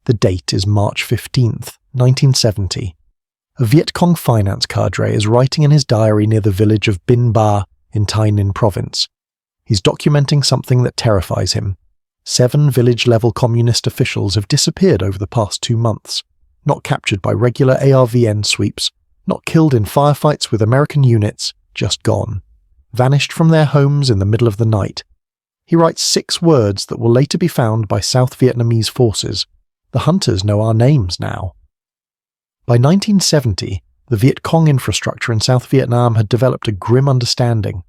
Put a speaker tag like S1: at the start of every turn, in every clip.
S1: The date is March 15th, 1970. A Viet Cong finance cadre is writing in his diary near the village of Binh Ba in Tay Ninh province. He's documenting something that terrifies him. 7 village-level communist officials have disappeared over the past 2 months, not captured by regular ARVN sweeps, not killed in firefights with American units, just gone. Vanished from their homes in the middle of the night. He writes 6 words that will later be found by South Vietnamese forces. The hunters know our names now. By 1970, the Viet Cong infrastructure in South Vietnam had developed a grim understanding.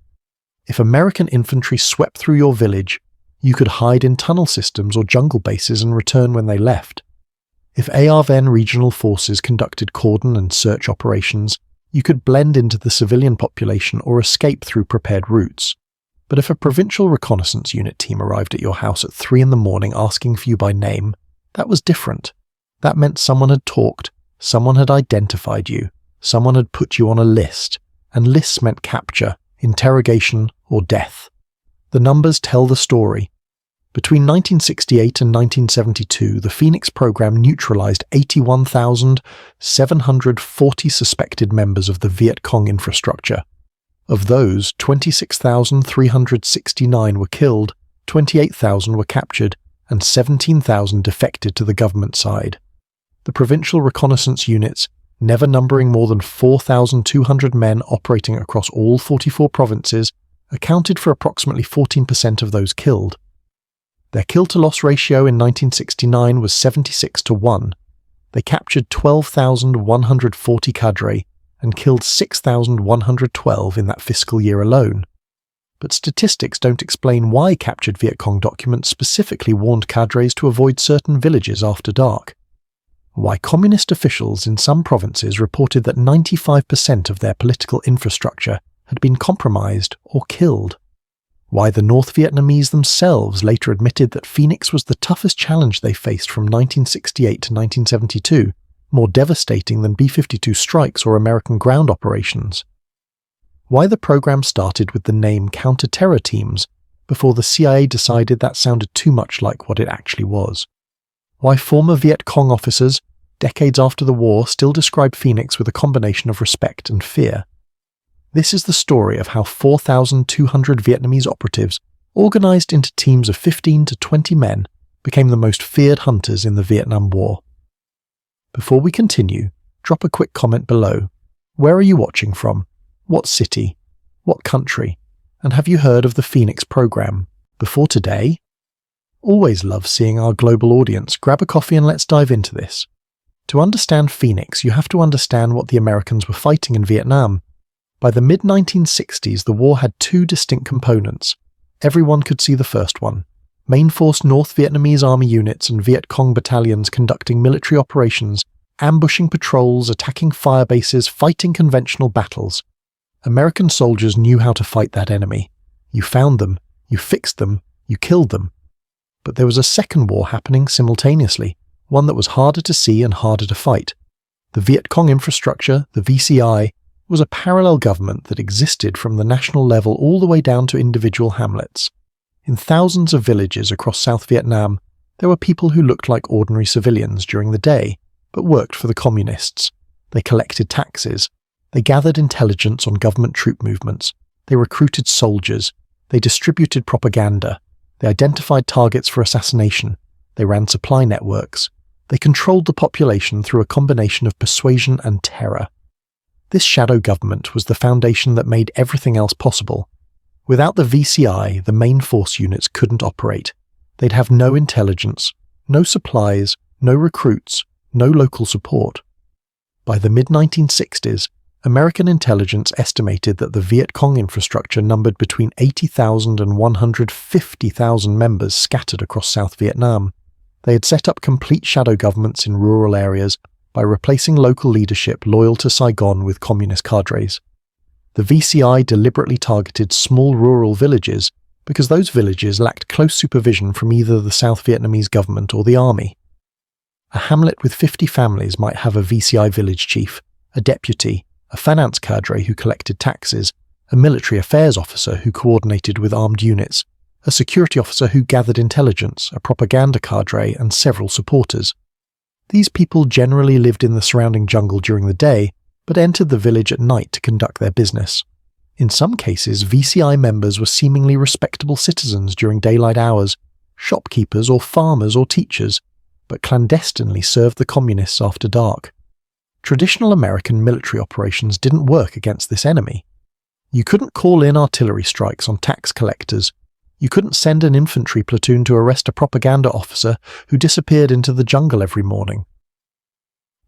S1: If American infantry swept through your village, you could hide in tunnel systems or jungle bases and return when they left. If ARVN regional forces conducted cordon and search operations, you could blend into the civilian population or escape through prepared routes. But if a Provincial Reconnaissance Unit team arrived at your house at 3 in the morning asking for you by name, that was different. That meant someone had talked, someone had identified you, someone had put you on a list, and lists meant capture, interrogation, or death. The numbers tell the story. Between 1968 and 1972, the Phoenix program neutralized 81,740 suspected members of the Viet Cong infrastructure. Of those, 26,369 were killed, 28,000 were captured, and 17,000 defected to the government side. The Provincial Reconnaissance Units, never numbering more than 4,200 men operating across all 44 provinces, accounted for approximately 14% of those killed. Their kill-to-loss ratio in 1969 was 76-1. They captured 12,140 cadre and killed 6,112 in that fiscal year alone. But statistics don't explain why captured Viet Cong documents specifically warned cadres to avoid certain villages after dark. Why communist officials in some provinces reported that 95% of their political infrastructure had been compromised or killed. Why the North Vietnamese themselves later admitted that Phoenix was the toughest challenge they faced from 1968 to 1972, more devastating than B-52 strikes or American ground operations. Why the program started with the name counter-terror teams before the CIA decided that sounded too much like what it actually was. Why former Viet Cong officers, decades after the war, still describe Phoenix with a combination of respect and fear. This is the story of how 4,200 Vietnamese operatives, organized into teams of 15 to 20 men, became the most feared hunters in the Vietnam War. Before we continue, drop a quick comment below. Where are you watching from? What city? What country? And have you heard of the Phoenix program before today? Always love seeing our global audience. Grab a coffee and let's dive into this. To understand Phoenix, you have to understand what the Americans were fighting in Vietnam. By the mid-1960s, the war had 2 distinct components. Everyone could see the first one. Main force North Vietnamese Army units and Viet Cong battalions conducting military operations, ambushing patrols, attacking fire bases, fighting conventional battles. American soldiers knew how to fight that enemy. You found them, you fixed them, you killed them. But there was a second war happening simultaneously, one that was harder to see and harder to fight. The Viet Cong infrastructure, the VCI, was a parallel government that existed from the national level all the way down to individual hamlets. In thousands of villages across South Vietnam, there were people who looked like ordinary civilians during the day, but worked for the communists. They collected taxes. They gathered intelligence on government troop movements. They recruited soldiers. They distributed propaganda. They identified targets for assassination. They ran supply networks. They controlled the population through a combination of persuasion and terror. This shadow government was the foundation that made everything else possible. Without the VCI, the main force units couldn't operate. They'd have no intelligence, no supplies, no recruits, no local support. By the mid-1960s, American intelligence estimated that the Viet Cong infrastructure numbered between 80,000 and 150,000 members scattered across South Vietnam. They had set up complete shadow governments in rural areas by replacing local leadership loyal to Saigon with communist cadres. The VCI deliberately targeted small rural villages because those villages lacked close supervision from either the South Vietnamese government or the army. A hamlet with 50 families might have a VCI village chief, a deputy, a finance cadre who collected taxes, a military affairs officer who coordinated with armed units, a security officer who gathered intelligence, a propaganda cadre, and several supporters. These people generally lived in the surrounding jungle during the day, but entered the village at night to conduct their business. In some cases, VCI members were seemingly respectable citizens during daylight hours, shopkeepers or farmers or teachers, but clandestinely served the communists after dark. Traditional American military operations didn't work against this enemy. You couldn't call in artillery strikes on tax collectors. You couldn't send an infantry platoon to arrest a propaganda officer who disappeared into the jungle every morning.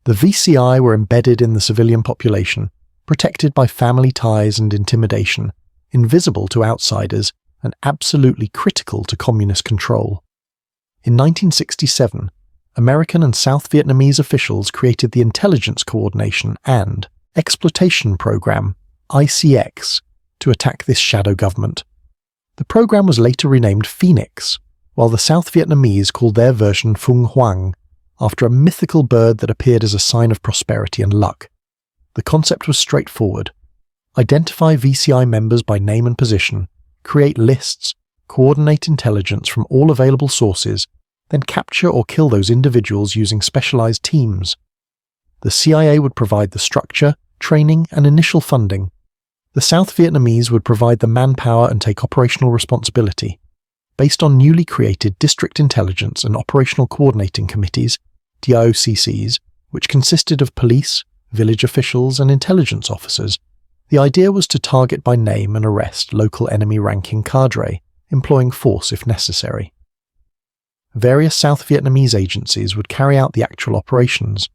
S1: The VCI were embedded in the civilian population, protected by family ties and intimidation, invisible to outsiders, and absolutely critical to communist control. In 1967, American and South Vietnamese officials created the Intelligence Coordination and Exploitation Program, ICX, to attack this shadow government. The program was later renamed Phoenix, while the South Vietnamese called their version Phung Hoang, after a mythical bird that appeared as a sign of prosperity and luck. The concept was straightforward. Identify VCI members by name and position, create lists, coordinate intelligence from all available sources, then capture or kill those individuals using specialized teams. The CIA would provide the structure, training, and initial funding. The South Vietnamese would provide the manpower and take operational responsibility. Based on newly created District Intelligence and Operational Coordinating Committees, DIOCCs, which consisted of police, village officials, and intelligence officers, the idea was to target by name and arrest local enemy-ranking cadre, employing force if necessary. Various South Vietnamese agencies would carry out the actual operations.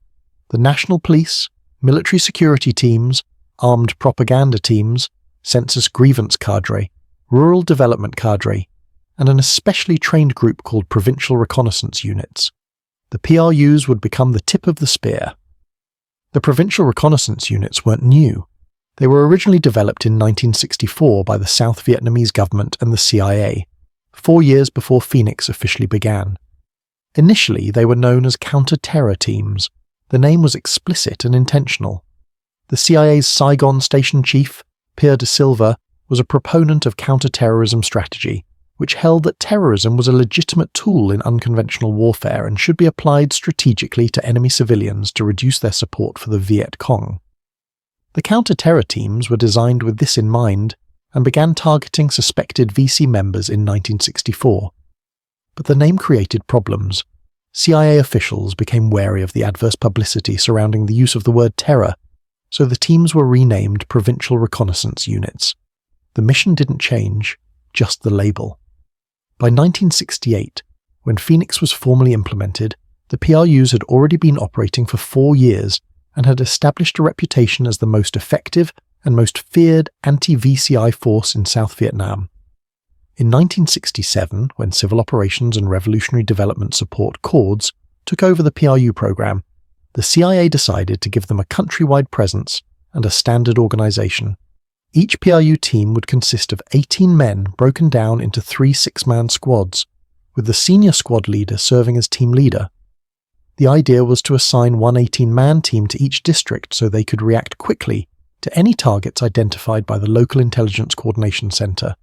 S1: The National Police, military security teams, armed propaganda teams, census grievance cadre, rural development cadre, and an especially trained group called Provincial Reconnaissance Units. The PRUs would become the tip of the spear. The Provincial Reconnaissance Units weren't new. They were originally developed in 1964 by the South Vietnamese government and the CIA, 4 years before Phoenix officially began. Initially, they were known as counter-terror teams. The name was explicit and intentional. The CIA's Saigon station chief, Pierre de Silva, was a proponent of counter-terrorism strategy, which held that terrorism was a legitimate tool in unconventional warfare and should be applied strategically to enemy civilians to reduce their support for the Viet Cong. The counter-terror teams were designed with this in mind and began targeting suspected VC members in 1964. But the name created problems. CIA officials became wary of the adverse publicity surrounding the use of the word terror, so the teams were renamed Provincial Reconnaissance Units. The mission didn't change, just the label. By 1968, when Phoenix was formally implemented, the PRUs had already been operating for 4 years and had established a reputation as the most effective and most feared anti-VCI force in South Vietnam. In 1967, when Civil Operations and Revolutionary Development Support CORDS took over the PRU program, the CIA decided to give them a countrywide presence and a standard organization. Each PRU team would consist of 18 men broken down into 3 6-man squads, with the senior squad leader serving as team leader. The idea was to assign one 18-man team to each district so they could react quickly to any targets identified by the local intelligence coordination center.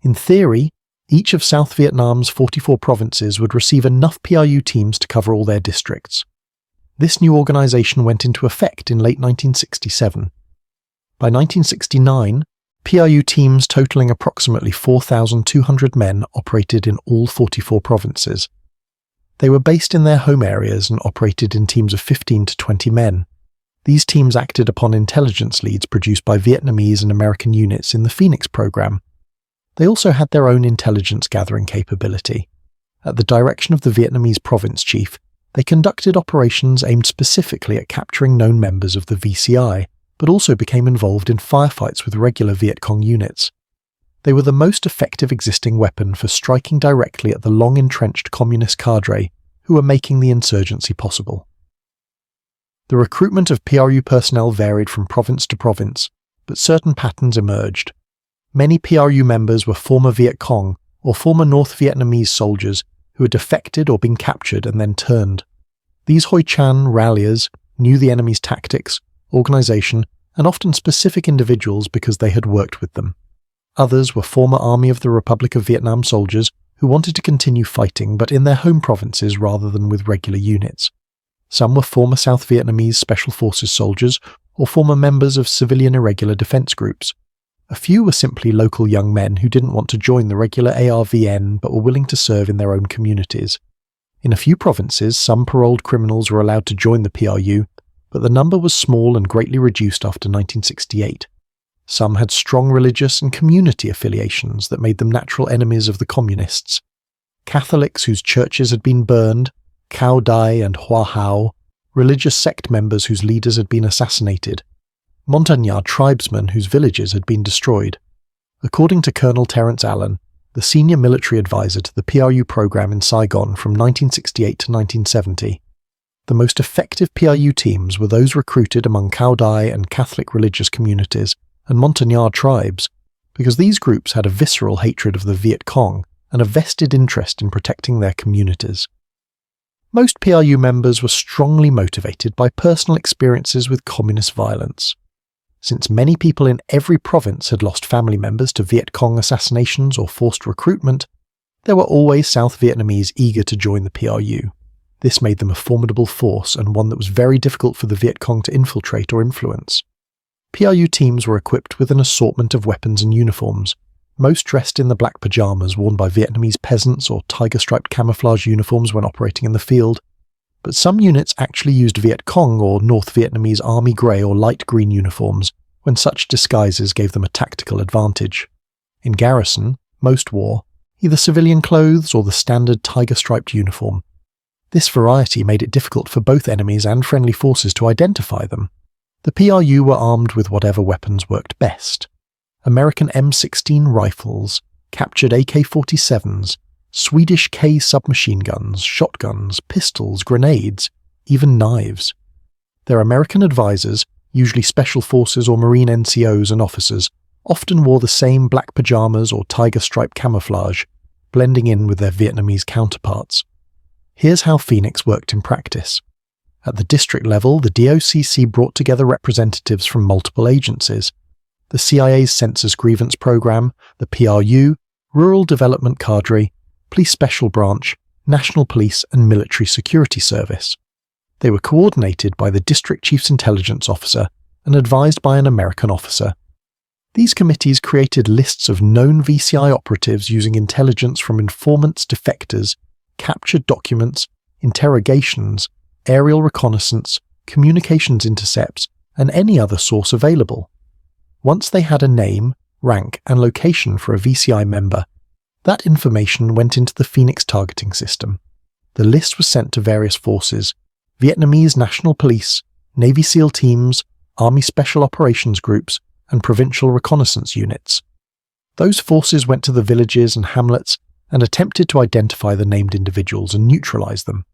S1: In theory, each of South Vietnam's 44 provinces would receive enough PRU teams to cover all their districts. This new organization went into effect in late 1967. By 1969, PRU teams totaling approximately 4,200 men operated in all 44 provinces. They were based in their home areas and operated in teams of 15 to 20 men. These teams acted upon intelligence leads produced by Vietnamese and American units in the Phoenix program. They also had their own intelligence gathering capability. At the direction of the Vietnamese province chief, they conducted operations aimed specifically at capturing known members of the VCI, but also became involved in firefights with regular Viet Cong units. They were the most effective existing weapon for striking directly at the long-entrenched communist cadre who were making the insurgency possible. The recruitment of PRU personnel varied from province to province, but certain patterns emerged. Many PRU members were former Viet Cong or former North Vietnamese soldiers who had defected or been captured and then turned. These Hoi Chan ralliers knew the enemy's tactics, organization, and often specific individuals because they had worked with them. Others were former Army of the Republic of Vietnam soldiers who wanted to continue fighting but in their home provinces rather than with regular units. Some were former South Vietnamese Special Forces soldiers or former members of civilian irregular defense groups. A few were simply local young men who didn't want to join the regular ARVN but were willing to serve in their own communities. In a few provinces, some paroled criminals were allowed to join the PRU, but the number was small and greatly reduced after 1968. Some had strong religious and community affiliations that made them natural enemies of the communists. Catholics whose churches had been burned, Cao Dai and Hoa Hao, religious sect members whose leaders had been assassinated, Montagnard tribesmen whose villages had been destroyed. According to Colonel Terence Allen, the senior military advisor to the PRU program in Saigon from 1968 to 1970, the most effective PRU teams were those recruited among Cao Dai and Catholic religious communities and Montagnard tribes, because these groups had a visceral hatred of the Viet Cong and a vested interest in protecting their communities. Most PRU members were strongly motivated by personal experiences with communist violence. Since many people in every province had lost family members to Viet Cong assassinations or forced recruitment, there were always South Vietnamese eager to join the PRU. This made them a formidable force and one that was very difficult for the Viet Cong to infiltrate or influence. PRU teams were equipped with an assortment of weapons and uniforms, most dressed in the black pajamas worn by Vietnamese peasants or tiger-striped camouflage uniforms when operating in the field, but some units actually used Viet Cong or North Vietnamese Army grey or light green uniforms when such disguises gave them a tactical advantage. In garrison, most wore either civilian clothes or the standard tiger-striped uniform. This variety made it difficult for both enemies and friendly forces to identify them. The PRU were armed with whatever weapons worked best. American M16 rifles, captured AK-47s, Swedish K submachine guns, shotguns, pistols, grenades, even knives. Their American advisors, usually Special Forces or Marine NCOs and officers, often wore the same black pajamas or tiger-stripe camouflage, blending in with their Vietnamese counterparts. Here's how Phoenix worked in practice. At the district level, the DOCC brought together representatives from multiple agencies: the CIA's Census Grievance Program, the PRU, Rural Development Cadre, Police Special Branch, National Police and Military Security Service. They were coordinated by the District Chief's Intelligence Officer and advised by an American officer. These committees created lists of known VCI operatives using intelligence from informants, defectors, captured documents, interrogations, aerial reconnaissance, communications intercepts, and any other source available. Once they had a name, rank, and location for a VCI member, that information went into the Phoenix targeting system. The list was sent to various forces: Vietnamese National Police, Navy SEAL teams, Army Special Operations Groups, and Provincial Reconnaissance Units. Those forces went to the villages and hamlets and attempted to identify the named individuals and neutralize them.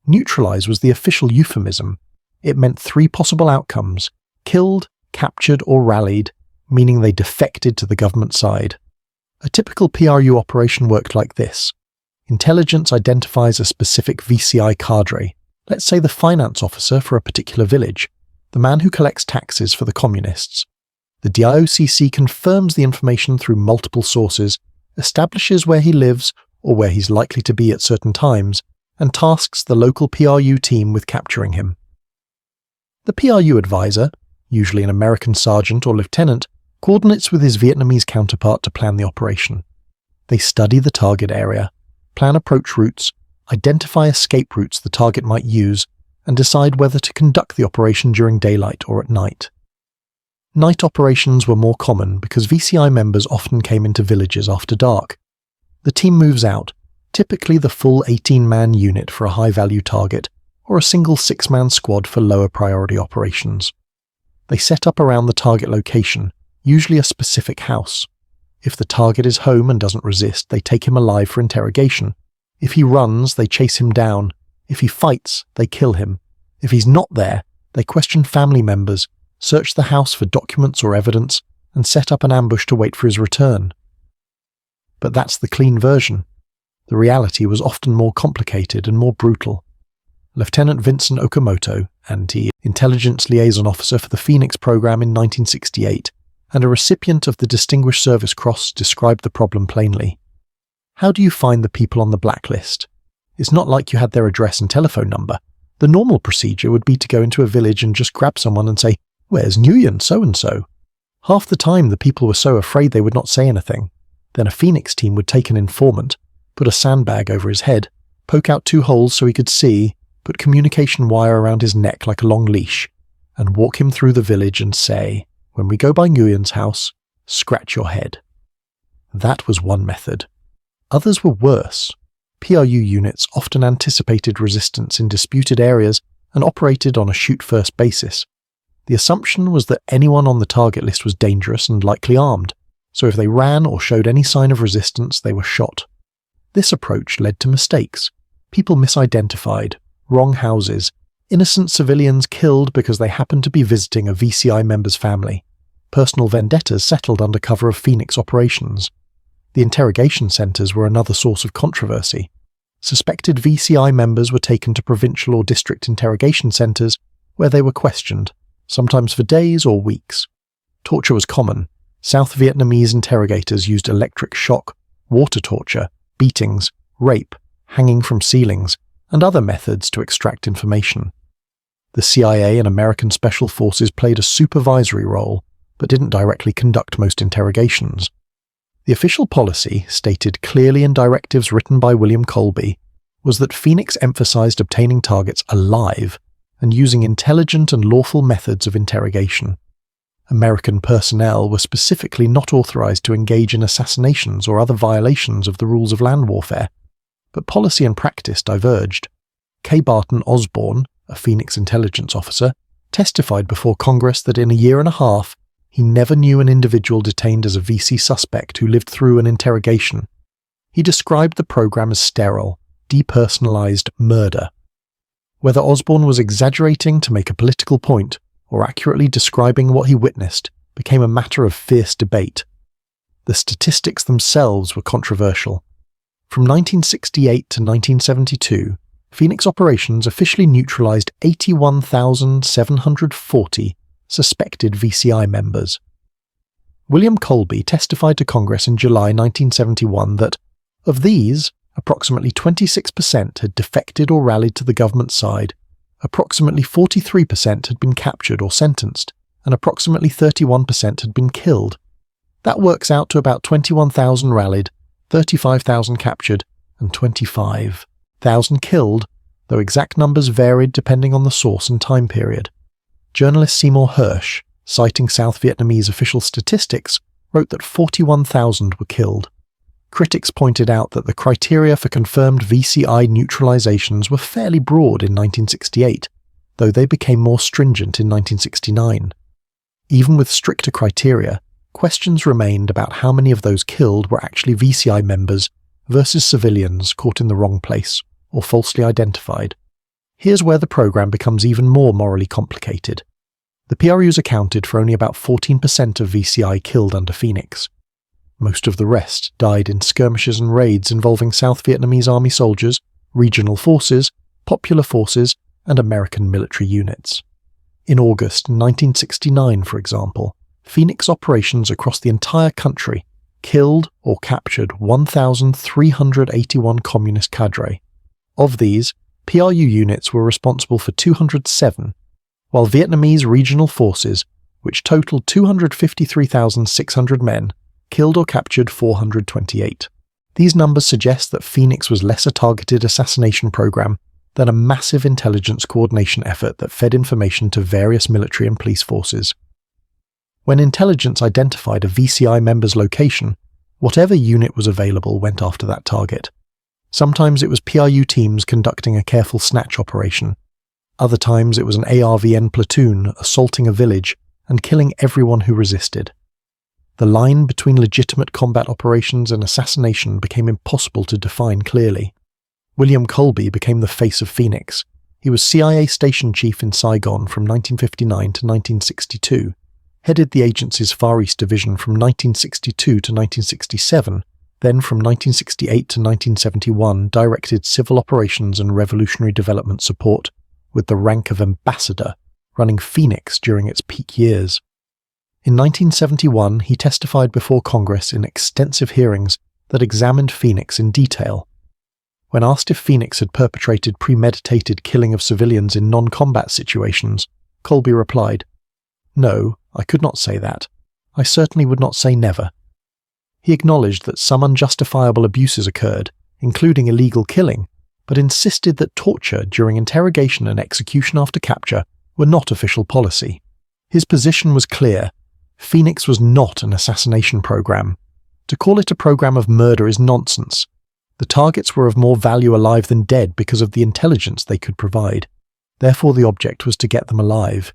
S1: Neutralize was the official euphemism. It meant 3 possible outcomes: killed, captured, or rallied, meaning they defected to the government side. A typical PRU operation worked like this. Intelligence identifies a specific VCI cadre, let's say the finance officer for a particular village, the man who collects taxes for the communists. The DIOCC confirms the information through multiple sources, establishes where he lives or where he's likely to be at certain times, and tasks the local PRU team with capturing him. The PRU advisor, usually an American sergeant or lieutenant, coordinates with his Vietnamese counterpart to plan the operation. They study the target area, plan approach routes, identify escape routes the target might use, and decide whether to conduct the operation during daylight or at night. Night operations were more common because VCI members often came into villages after dark. The team moves out, typically the full 18-man unit for a high-value target, or a single 6-man squad for lower priority operations. They set up around the target location, usually a specific house. If the target is home and doesn't resist, they take him alive for interrogation. If he runs, they chase him down. If he fights, they kill him. If he's not there, they question family members, search the house for documents or evidence, and set up an ambush to wait for his return. But that's the clean version. The reality was often more complicated and more brutal. Lieutenant Vincent Okamoto, anti-intelligence liaison officer for the Phoenix program in 1968, and a recipient of the Distinguished Service Cross, described the problem plainly. How do you find the people on the blacklist? It's not like you had their address and telephone number. The normal procedure would be to go into a village and just grab someone and say, "Where's Nguyen so-and-so?" Half the time the people were so afraid they would not say anything. Then a Phoenix team would take an informant, put a sandbag over his head, poke out 2 holes so he could see, put communication wire around his neck like a long leash, and walk him through the village and say, "When we go by Nguyen's house, scratch your head." That was one method. Others were worse. PRU units often anticipated resistance in disputed areas and operated on a shoot-first basis. The assumption was that anyone on the target list was dangerous and likely armed, so if they ran or showed any sign of resistance, they were shot. This approach led to mistakes. People misidentified, wrong houses, innocent civilians killed because they happened to be visiting a VCI member's family, personal vendettas settled under cover of Phoenix operations. The interrogation centres were another source of controversy. Suspected VCI members were taken to provincial or district interrogation centres where they were questioned, sometimes for days or weeks. Torture was common. South Vietnamese interrogators used electric shock, water torture, beatings, rape, hanging from ceilings, and other methods to extract information. The CIA and American Special Forces played a supervisory role, but didn't directly conduct most interrogations. The official policy, stated clearly in directives written by William Colby, was that Phoenix emphasized obtaining targets alive and using intelligent and lawful methods of interrogation. American personnel were specifically not authorized to engage in assassinations or other violations of the rules of land warfare, but policy and practice diverged. K. Barton Osborne, a Phoenix intelligence officer, testified before Congress that in a year and a half, he never knew an individual detained as a VC suspect who lived through an interrogation. He described the program as sterile, depersonalized murder. Whether Osborne was exaggerating to make a political point or accurately describing what he witnessed became a matter of fierce debate. The statistics themselves were controversial. From 1968 to 1972, Phoenix operations officially neutralized 81,740 suspected VCI members. William Colby testified to Congress in July 1971 that, of these, approximately 26% had defected or rallied to the government side, approximately 43% had been captured or sentenced, and approximately 31% had been killed. That works out to about 21,000 rallied, 35,000 captured, and 25,000 killed, though exact numbers varied depending on the source and time period. Journalist Seymour Hersh, citing South Vietnamese official statistics, wrote that 41,000 were killed. Critics pointed out that the criteria for confirmed VCI neutralizations were fairly broad in 1968, though they became more stringent in 1969. Even with stricter criteria, questions remained about how many of those killed were actually VCI members versus civilians caught in the wrong place or falsely identified. Here's where the program becomes even more morally complicated. The PRUs accounted for only about 14% of VCI killed under Phoenix. Most of the rest died in skirmishes and raids involving South Vietnamese army soldiers, regional forces, popular forces, and American military units. In August 1969, for example, Phoenix operations across the entire country killed or captured 1,381 communist cadre. Of these, PRU units were responsible for 207, while Vietnamese regional forces, which totaled 253,600 men, killed or captured 428. These numbers suggest that Phoenix was less a targeted assassination program than a massive intelligence coordination effort that fed information to various military and police forces. When intelligence identified a VCI member's location, whatever unit was available went after that target. Sometimes it was PRU teams conducting a careful snatch operation. Other times it was an ARVN platoon assaulting a village and killing everyone who resisted. The line between legitimate combat operations and assassination became impossible to define clearly. William Colby became the face of Phoenix. He was CIA station chief in Saigon from 1959 to 1962, headed the agency's Far East Division from 1962 to 1967, then from 1968 to 1971 directed civil operations and revolutionary development support, with the rank of ambassador, running Phoenix during its peak years. In 1971, he testified before Congress in extensive hearings that examined Phoenix in detail. When asked if Phoenix had perpetrated premeditated killing of civilians in non-combat situations, Colby replied, "No, I could not say that. I certainly would not say never." He acknowledged that some unjustifiable abuses occurred, including illegal killing, but insisted that torture during interrogation and execution after capture were not official policy. His position was clear. Phoenix was not an assassination program. To call it a program of murder is nonsense. The targets were of more value alive than dead because of the intelligence they could provide. Therefore, the object was to get them alive.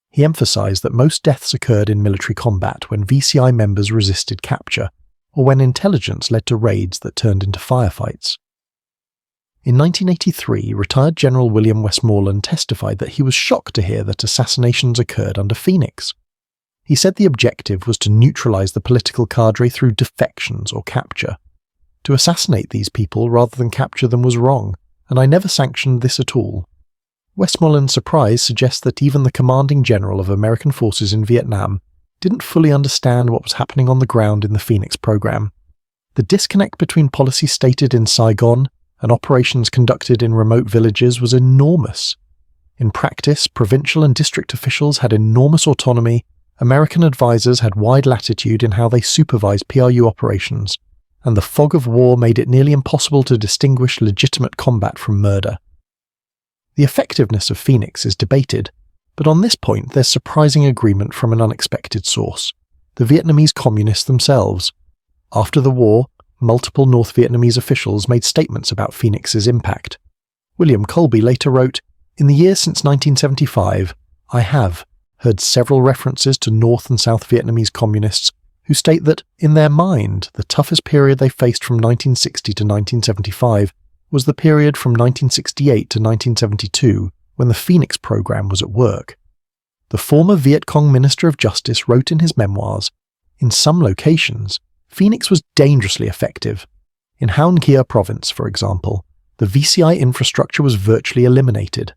S1: He emphasized that most deaths occurred in military combat when VCI members resisted capture, or when intelligence led to raids that turned into firefights. In 1983, retired General William Westmoreland testified that he was shocked to hear that assassinations occurred under Phoenix. He said the objective was to neutralize the political cadre through defections or capture. To assassinate these people rather than capture them was wrong, and I never sanctioned this at all. Westmoreland's surprise suggests that even the commanding general of American forces in Vietnam didn't fully understand what was happening on the ground in the Phoenix program. The disconnect between policy stated in Saigon and operations conducted in remote villages was enormous. In practice, provincial and district officials had enormous autonomy. American advisors had wide latitude in how they supervised PRU operations, and the fog of war made it nearly impossible to distinguish legitimate combat from murder. The effectiveness of Phoenix is debated, but on this point there's surprising agreement from an unexpected source: the Vietnamese communists themselves. After the war, multiple North Vietnamese officials made statements about Phoenix's impact. William Colby later wrote, "In the years since 1975, I have heard several references to North and South Vietnamese communists who state that, in their mind, the toughest period they faced from 1960 to 1975 was the period from 1968 to 1972, when the Phoenix program was at work." The former Viet Cong Minister of Justice wrote in his memoirs, "In some locations, Phoenix was dangerously effective. In Hoang Kia province, for example, the VCI infrastructure was virtually eliminated."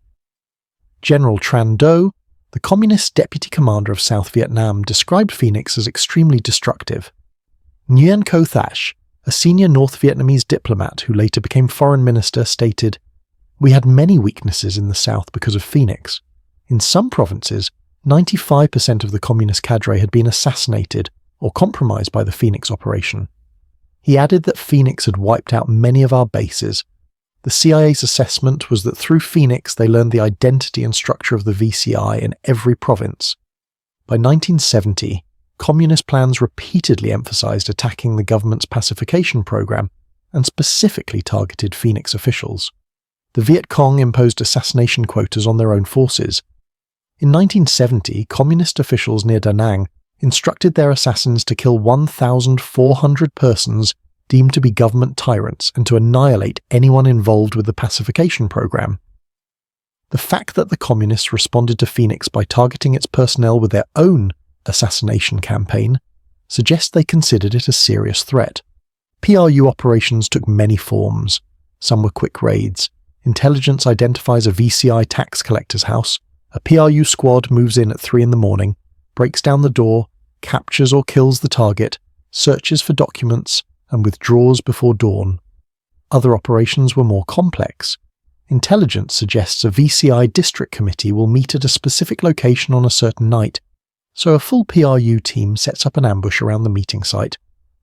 S1: General Tran Do, the communist deputy commander of South Vietnam, described Phoenix as extremely destructive. Nguyen Co Thash, a senior North Vietnamese diplomat who later became foreign minister, stated, "We had many weaknesses in the south because of Phoenix. In some provinces, 95% of the communist cadre had been assassinated or compromised by the Phoenix operation." He added that Phoenix had wiped out many of our bases. The CIA's assessment was that through Phoenix they learned the identity and structure of the VCI in every province. By 1970, communist plans repeatedly emphasized attacking the government's pacification program and specifically targeted Phoenix officials. The Viet Cong imposed assassination quotas on their own forces. In 1970, communist officials near Da Nang instructed their assassins to kill 1,400 persons deemed to be government tyrants and to annihilate anyone involved with the pacification program. The fact that the communists responded to Phoenix by targeting its personnel with their own assassination campaign suggests they considered it a serious threat. PRU operations took many forms. Some were quick raids. Intelligence identifies a VCI tax collector's house. A PRU squad moves in at 3 a.m, breaks down the door, captures or kills the target, searches for documents, and withdraws before dawn. Other operations were more complex. Intelligence suggests a VCI district committee will meet at a specific location on a certain night, so a full PRU team sets up an ambush around the meeting site,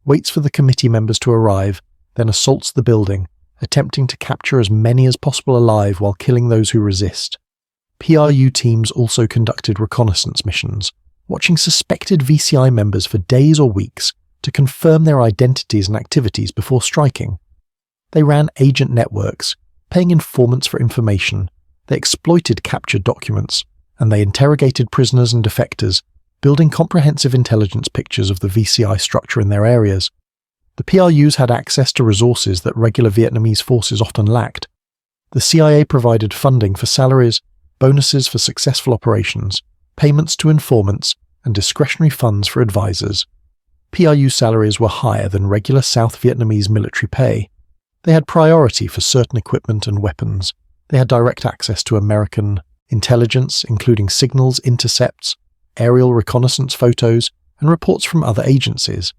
S1: waits for the committee members to arrive, then assaults the building, attempting to capture as many as possible alive while killing those who resist. PRU teams also conducted reconnaissance missions, watching suspected VCI members for days or weeks to confirm their identities and activities before striking. They ran agent networks, paying informants for information, they exploited captured documents, and they interrogated prisoners and defectors, building comprehensive intelligence pictures of the VCI structure in their areas. The PRUs had access to resources that regular Vietnamese forces often lacked. The CIA provided funding for salaries, bonuses for successful operations, payments to informants, and discretionary funds for advisors. PRU salaries were higher than regular South Vietnamese military pay. They had priority for certain equipment and weapons. They had direct access to American intelligence, including signals, intercepts, aerial reconnaissance photos, and reports from other agencies.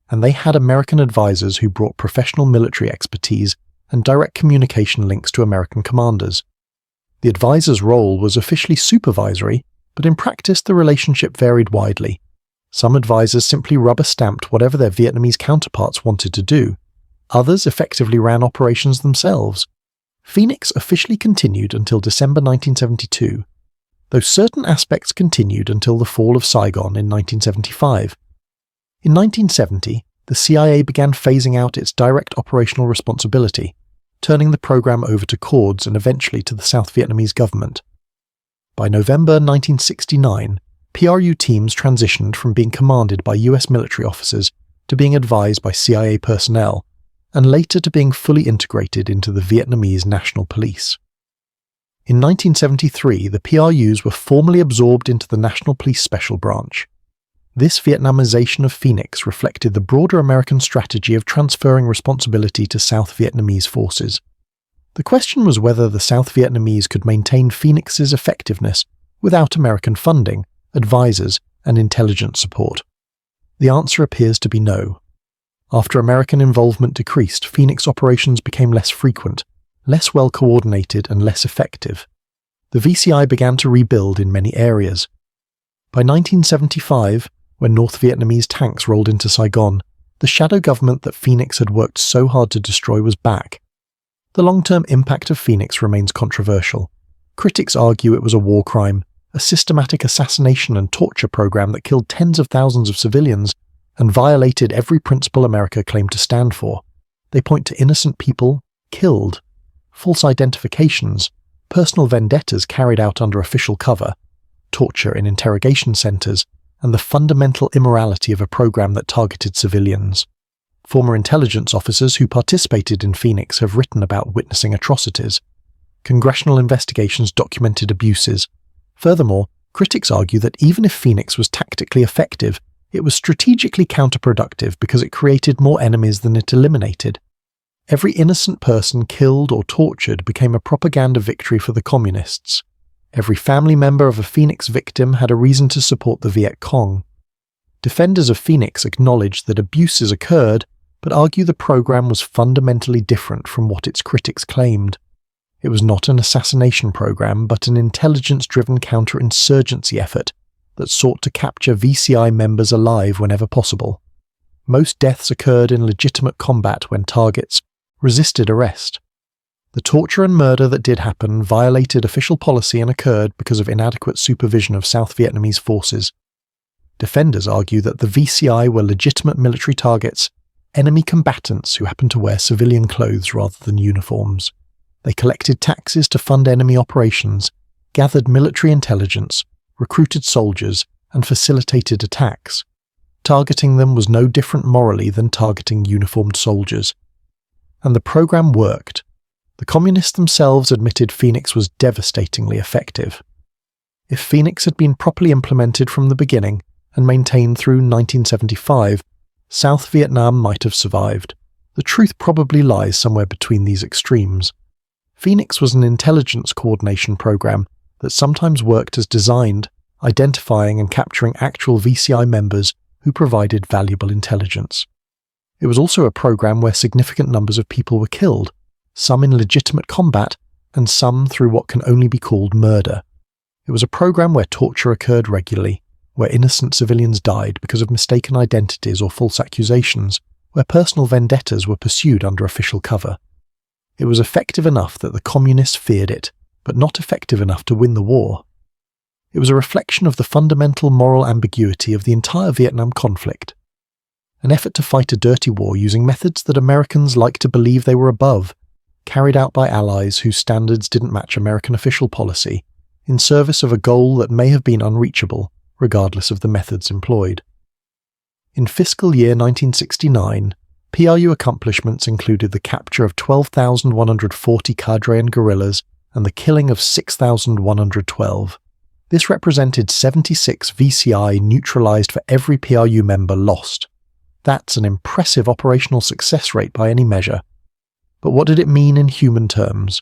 S1: And they had American advisors who brought professional military expertise and direct communication links to American commanders. The advisor's role was officially supervisory, but in practice the relationship varied widely. Some advisors simply rubber-stamped whatever their Vietnamese counterparts wanted to do. Others effectively ran operations themselves. Phoenix officially continued until December 1972, though certain aspects continued until the fall of Saigon in 1975. In 1970, the CIA began phasing out its direct operational responsibility, turning the program over to CORDS and eventually to the South Vietnamese government. By November 1969, PRU teams transitioned from being commanded by US military officers to being advised by CIA personnel, and later to being fully integrated into the Vietnamese National Police. In 1973, the PRUs were formally absorbed into the National Police Special Branch. This Vietnamization of Phoenix reflected the broader American strategy of transferring responsibility to South Vietnamese forces. The question was whether the South Vietnamese could maintain Phoenix's effectiveness without American funding, advisors, and intelligence support. The answer appears to be no. After American involvement decreased, Phoenix operations became less frequent, less well coordinated, and less effective. The VCI began to rebuild in many areas. By 1975, when North Vietnamese tanks rolled into Saigon, the shadow government that Phoenix had worked so hard to destroy was back. The long-term impact of Phoenix remains controversial. Critics argue it was a war crime, a systematic assassination and torture program that killed tens of thousands of civilians and violated every principle America claimed to stand for. They point to innocent people killed, false identifications, personal vendettas carried out under official cover, torture in interrogation centers, and the fundamental immorality of a program that targeted civilians. Former intelligence officers who participated in Phoenix have written about witnessing atrocities. Congressional investigations documented abuses. Furthermore, critics argue that even if Phoenix was tactically effective, it was strategically counterproductive because it created more enemies than it eliminated. Every innocent person killed or tortured became a propaganda victory for the communists. Every family member of a Phoenix victim had a reason to support the Viet Cong. Defenders of Phoenix acknowledge that abuses occurred, but argue the program was fundamentally different from what its critics claimed. It was not an assassination program, but an intelligence-driven counterinsurgency effort that sought to capture VCI members alive whenever possible. Most deaths occurred in legitimate combat when targets resisted arrest. The torture and murder that did happen violated official policy and occurred because of inadequate supervision of South Vietnamese forces. Defenders argue that the VCI were legitimate military targets, enemy combatants who happened to wear civilian clothes rather than uniforms. They collected taxes to fund enemy operations, gathered military intelligence, recruited soldiers, and facilitated attacks. Targeting them was no different morally than targeting uniformed soldiers. And the program worked. The communists themselves admitted Phoenix was devastatingly effective. If Phoenix had been properly implemented from the beginning and maintained through 1975, South Vietnam might have survived. The truth probably lies somewhere between these extremes. Phoenix was an intelligence coordination program that sometimes worked as designed, identifying and capturing actual VCI members who provided valuable intelligence. It was also a program where significant numbers of people were killed, some in legitimate combat and some through what can only be called murder. It was a program where torture occurred regularly, where innocent civilians died because of mistaken identities or false accusations, where personal vendettas were pursued under official cover. It was effective enough that the communists feared it, but not effective enough to win the war. It was a reflection of the fundamental moral ambiguity of the entire Vietnam conflict. An effort to fight a dirty war using methods that Americans liked to believe they were above, carried out by allies whose standards didn't match American official policy, in service of a goal that may have been unreachable, regardless of the methods employed. In fiscal year 1969, PRU accomplishments included the capture of 12,140 cadre and guerrillas and the killing of 6,112. This represented 76 VCI neutralized for every PRU member lost. That's an impressive operational success rate by any measure. But what did it mean in human terms?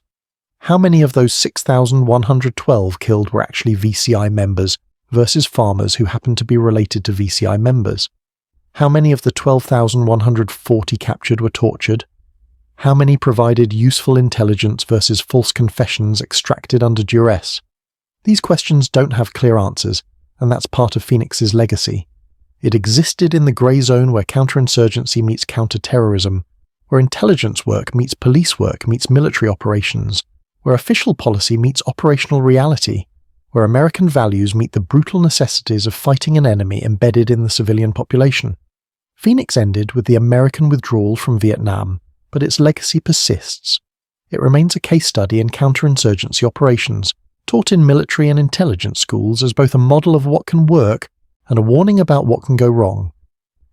S1: How many of those 6,112 killed were actually VCI members versus farmers who happened to be related to VCI members? How many of the 12,140 captured were tortured? How many provided useful intelligence versus false confessions extracted under duress? These questions don't have clear answers, and that's part of Phoenix's legacy. It existed in the grey zone where counterinsurgency meets counter-terrorism, where intelligence work meets police work meets military operations, where official policy meets operational reality, where American values meet the brutal necessities of fighting an enemy embedded in the civilian population. Phoenix ended with the American withdrawal from Vietnam, but its legacy persists. It remains a case study in counterinsurgency operations, taught in military and intelligence schools as both a model of what can work and a warning about what can go wrong.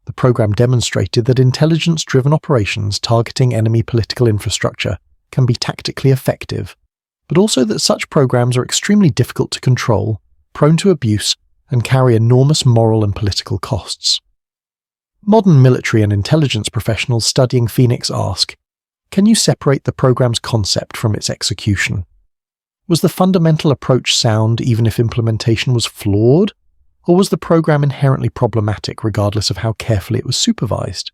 S1: The program demonstrated that intelligence-driven operations targeting enemy political infrastructure can be tactically effective, but also that such programs are extremely difficult to control, prone to abuse, and carry enormous moral and political costs. Modern military and intelligence professionals studying Phoenix ask, can you separate the program's concept from its execution? Was the fundamental approach sound even if implementation was flawed? Or was the program inherently problematic regardless of how carefully it was supervised?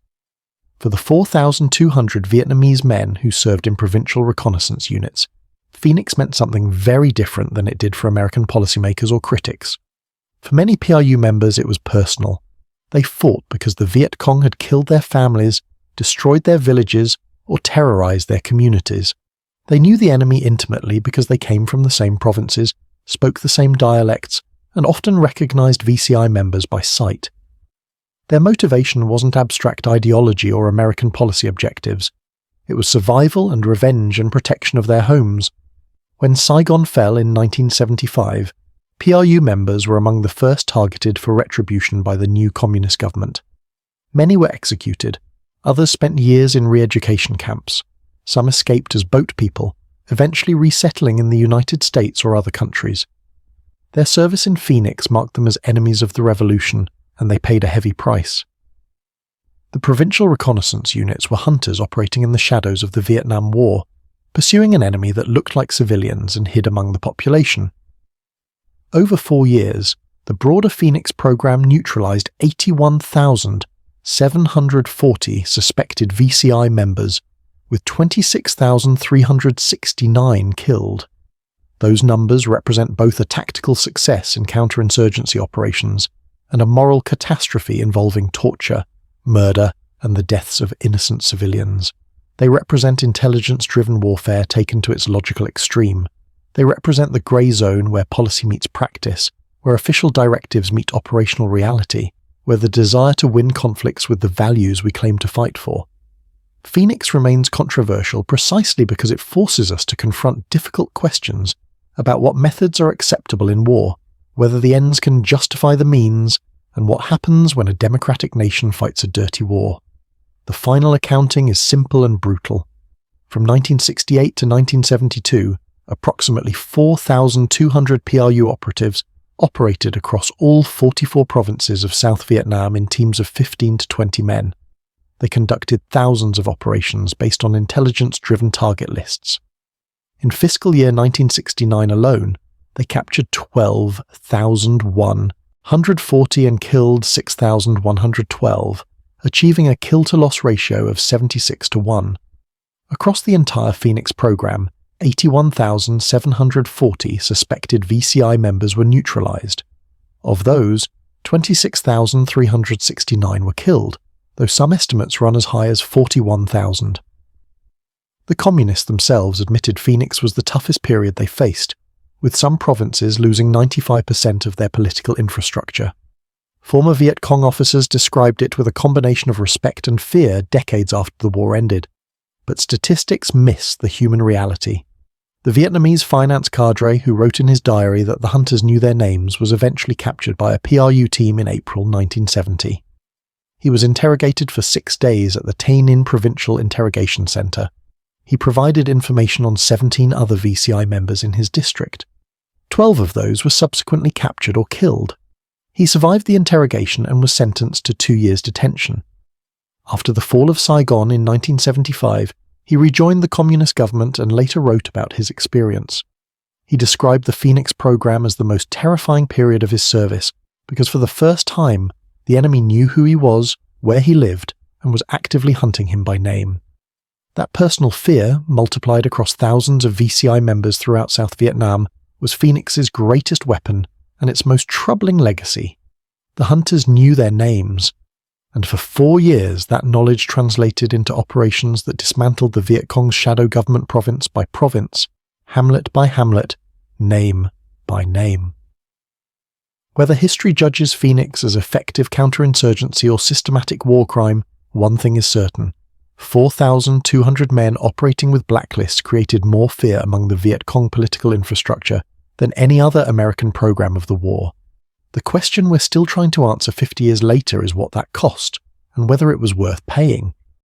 S1: For the 4,200 Vietnamese men who served in Provincial Reconnaissance Units, Phoenix meant something very different than it did for American policymakers or critics. For many PRU members, it was personal. They fought because the Viet Cong had killed their families, destroyed their villages, or terrorized their communities. They knew the enemy intimately because they came from the same provinces, spoke the same dialects, and often recognized VCI members by sight. Their motivation wasn't abstract ideology or American policy objectives. It was survival and revenge and protection of their homes. When Saigon fell in 1975, PRU members were among the first targeted for retribution by the new communist government. Many were executed, others spent years in re-education camps. Some escaped as boat people, eventually resettling in the United States or other countries. Their service in Phoenix marked them as enemies of the revolution, and they paid a heavy price. The Provincial Reconnaissance Units were hunters operating in the shadows of the Vietnam War, pursuing an enemy that looked like civilians and hid among the population. Over 4 years, the broader Phoenix program neutralized 81,740 suspected VCI members, with 26,369 killed. Those numbers represent both a tactical success in counterinsurgency operations and a moral catastrophe involving torture, murder, and the deaths of innocent civilians. They represent intelligence-driven warfare taken to its logical extreme. They represent the grey zone where policy meets practice, where official directives meet operational reality, where the desire to win conflicts with the values we claim to fight for. Phoenix remains controversial precisely because it forces us to confront difficult questions about what methods are acceptable in war, whether the ends can justify the means, and what happens when a democratic nation fights a dirty war. The final accounting is simple and brutal. From 1968 to 1972, approximately 4,200 PRU operatives operated across all 44 provinces of South Vietnam in teams of 15 to 20 men. They conducted thousands of operations based on intelligence-driven target lists. In fiscal year 1969 alone, they captured 12,140 and killed 6,112, achieving a kill-to-loss ratio of 76-1. Across the entire Phoenix program, 81,740 suspected VCI members were neutralized. Of those, 26,369 were killed, though some estimates run as high as 41,000. The communists themselves admitted Phoenix was the toughest period they faced, with some provinces losing 95% of their political infrastructure. Former Viet Cong officers described it with a combination of respect and fear decades after the war ended. But statistics miss the human reality. The Vietnamese finance cadre who wrote in his diary that the hunters knew their names was eventually captured by a PRU team in April 1970. He was interrogated for 6 days at the Tay Ninh Provincial Interrogation Center. He provided information on 17 other VCI members in his district. 12 of those were subsequently captured or killed. He survived the interrogation and was sentenced to 2 years detention. After the fall of Saigon in 1975, he rejoined the communist government and later wrote about his experience. He described the Phoenix program as the most terrifying period of his service because for the first time, the enemy knew who he was, where he lived, and was actively hunting him by name. That personal fear, multiplied across thousands of VCI members throughout South Vietnam, was Phoenix's greatest weapon and its most troubling legacy. The hunters knew their names, and for 4 years that knowledge translated into operations that dismantled the Viet Cong's shadow government province by province, hamlet by hamlet, name by name. Whether history judges Phoenix as effective counterinsurgency or systematic war crime, one thing is certain. 4,200 men operating with blacklists created more fear among the Viet Cong political infrastructure than any other American program of the war. The question we're still trying to answer 50 years later is what that cost, and whether it was worth paying.